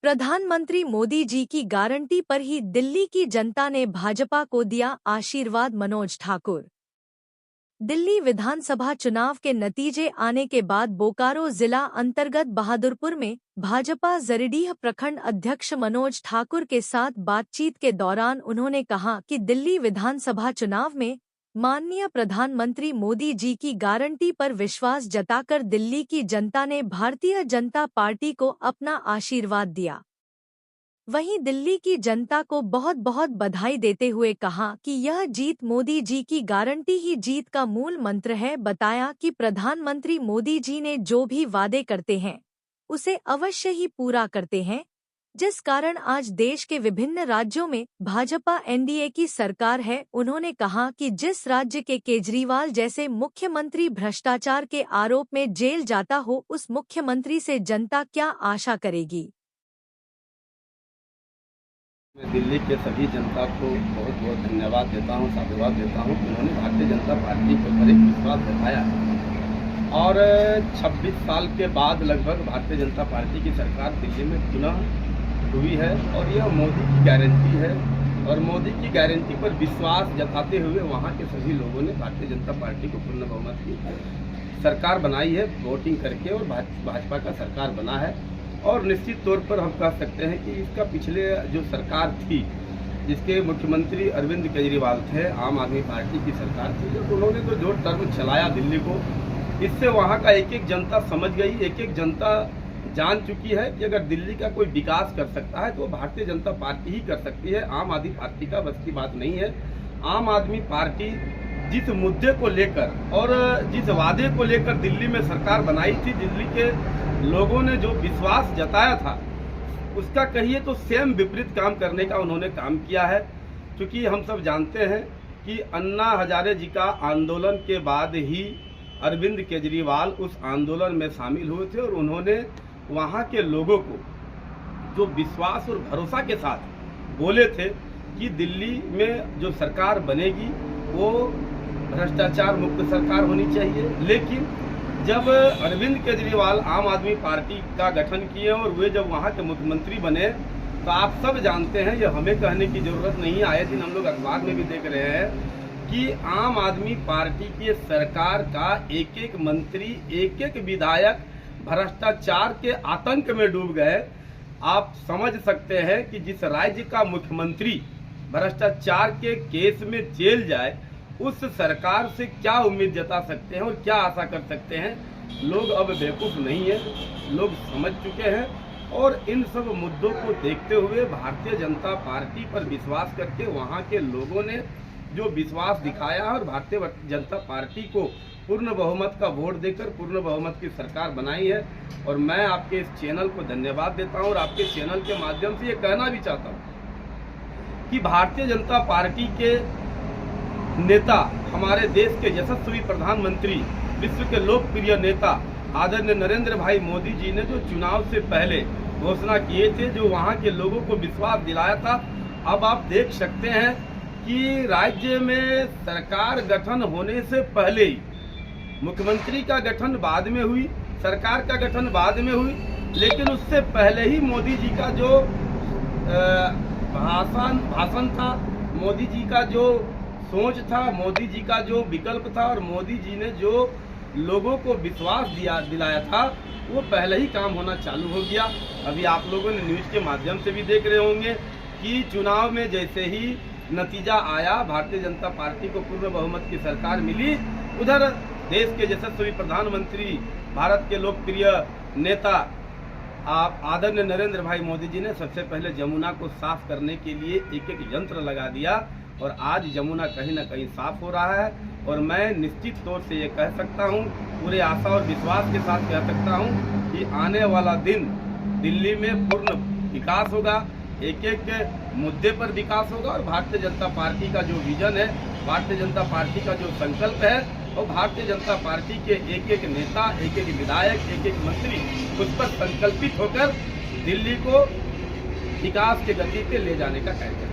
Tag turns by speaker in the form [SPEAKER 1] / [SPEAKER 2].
[SPEAKER 1] प्रधानमंत्री मोदी जी की गारंटी पर ही दिल्ली की जनता ने भाजपा को दिया आशीर्वाद। मनोज ठाकुर। दिल्ली विधानसभा चुनाव के नतीजे आने के बाद बोकारो जिला अंतर्गत बहादुरपुर में भाजपा जरीडीह प्रखंड अध्यक्ष मनोज ठाकुर के साथ बातचीत के दौरान उन्होंने कहा कि दिल्ली विधानसभा चुनाव में माननीय प्रधानमंत्री मोदी जी की गारंटी पर विश्वास जताकर दिल्ली की जनता ने भारतीय जनता पार्टी को अपना आशीर्वाद दिया। वहीं दिल्ली की जनता को बहुत बहुत बधाई देते हुए कहा कि यह जीत मोदी जी की गारंटी ही जीत का मूल मंत्र है। बताया कि प्रधानमंत्री मोदी जी ने जो भी वादे करते हैं उसे अवश्य ही पूरा करते हैं, जिस कारण आज देश के विभिन्न राज्यों में भाजपा एनडीए की सरकार है। उन्होंने कहा कि जिस राज्य के केजरीवाल जैसे मुख्यमंत्री भ्रष्टाचार के आरोप में जेल जाता हो, उस मुख्यमंत्री से जनता क्या आशा करेगी।
[SPEAKER 2] मैं दिल्ली के सभी जनता को बहुत बहुत धन्यवाद देता हूं, साधुवाद देता हूं। उन्होंने भारतीय जनता पार्टी के ऊपर एक विश्वास जताया और 26 साल के बाद लगभग भारतीय जनता पार्टी की सरकार दिल्ली में पुनः हुई है और यह मोदी की गारंटी है। और मोदी की गारंटी पर विश्वास जताते हुए वहां के सभी लोगों ने भारतीय जनता पार्टी को पूर्ण बहुमत की सरकार बनाई है वोटिंग करके, और भाजपा का सरकार बना है। और निश्चित तौर पर हम कह सकते हैं कि इसका पिछले जो सरकार थी, जिसके मुख्यमंत्री अरविंद केजरीवाल थे, आम आदमी पार्टी की सरकार थी, तो उन्होंने तो जो टर्म चलाया दिल्ली को, इससे वहाँ का एक एक जनता समझ गई, एक एक जनता जान चुकी है कि अगर दिल्ली का कोई विकास कर सकता है तो भारतीय जनता पार्टी ही कर सकती है। आम आदमी पार्टी का बस की बात नहीं है। आम आदमी पार्टी जिस मुद्दे को लेकर और जिस वादे को लेकर दिल्ली में सरकार बनाई थी, दिल्ली के लोगों ने जो विश्वास जताया था, उसका कहिए तो सेम विपरीत काम करने का उन्होंने काम किया है। क्योंकि हम सब जानते हैं कि अन्ना हजारे जी का आंदोलन के बाद ही अरविंद केजरीवाल उस आंदोलन में शामिल हुए थे और उन्होंने वहाँ के लोगों को जो विश्वास और भरोसा के साथ बोले थे कि दिल्ली में जो सरकार बनेगी वो भ्रष्टाचार मुक्त सरकार होनी चाहिए। लेकिन जब अरविंद केजरीवाल आम आदमी पार्टी का गठन किए और वे जब वहाँ के मुख्यमंत्री बने, तो आप सब जानते हैं, ये हमें कहने की जरूरत नहीं है, आए दिन हम लोग अखबार में भी देख रहे हैं कि आम आदमी पार्टी की सरकार का एक एक मंत्री, एक एक विधायक भ्रष्टाचार के आतंक में डूब गए। आप समझ सकते हैं कि जिस राज्य का मुख्यमंत्री भ्रष्टाचार के केस में जेल जाए, उस सरकार से क्या उम्मीद जता सकते हैं और क्या आशा कर सकते हैं। लोग अब बेवकूफ़ नहीं है, लोग समझ चुके हैं। और इन सब मुद्दों को देखते हुए भारतीय जनता पार्टी पर विश्वास करके वहाँ के लोगों ने जो विश्वास दिखाया और भारतीय जनता पार्टी को पूर्ण बहुमत का वोट देकर पूर्ण बहुमत की सरकार बनाई है। और मैं आपके इस चैनल को धन्यवाद देता हूँ और आपके चैनल के माध्यम से ये कहना भी चाहता हूँ कि भारतीय जनता पार्टी के नेता, हमारे देश के यशस्वी प्रधानमंत्री, विश्व के लोकप्रिय नेता आदरणीय नरेंद्र भाई मोदी जी ने जो चुनाव से पहले घोषणा किए थे, जो वहाँ के लोगों को विश्वास दिलाया था, अब आप देख सकते हैं कि राज्य में सरकार गठन होने से पहले ही, मुख्यमंत्री का गठन बाद में हुई, सरकार का गठन बाद में हुई, लेकिन उससे पहले ही मोदी जी का जो भाषण था, मोदी जी का जो सोच था, मोदी जी का जो विकल्प था और मोदी जी ने जो लोगों को विश्वास दिलाया था, वो पहले ही काम होना चालू हो गया। अभी आप लोगों ने न्यूज़ के माध्यम से भी देख रहे होंगे कि चुनाव में जैसे ही नतीजा आया, भारतीय जनता पार्टी को पूर्ण बहुमत की सरकार मिली, उधर देश के यशस्वी प्रधानमंत्री, भारत के लोकप्रिय नेता आदरणीय नरेंद्र भाई मोदी जी ने सबसे पहले जमुना को साफ करने के लिए एक एक यंत्र लगा दिया और आज जमुना कहीं ना कहीं साफ हो रहा है। और मैं निश्चित तौर से ये कह सकता हूँ, पूरे आशा और विश्वास के साथ कह सकता हूँ कि आने वाला दिन दिल्ली में पूर्ण विकास होगा, एक एक मुद्दे पर विकास होगा। और भारतीय जनता पार्टी का जो विजन है, भारतीय जनता पार्टी का जो संकल्प है, और भारतीय जनता पार्टी के एक एक नेता, एक एक विधायक, एक एक मंत्री उस पर संकल्पित होकर दिल्ली को विकास के गति पे ले जाने का कार्य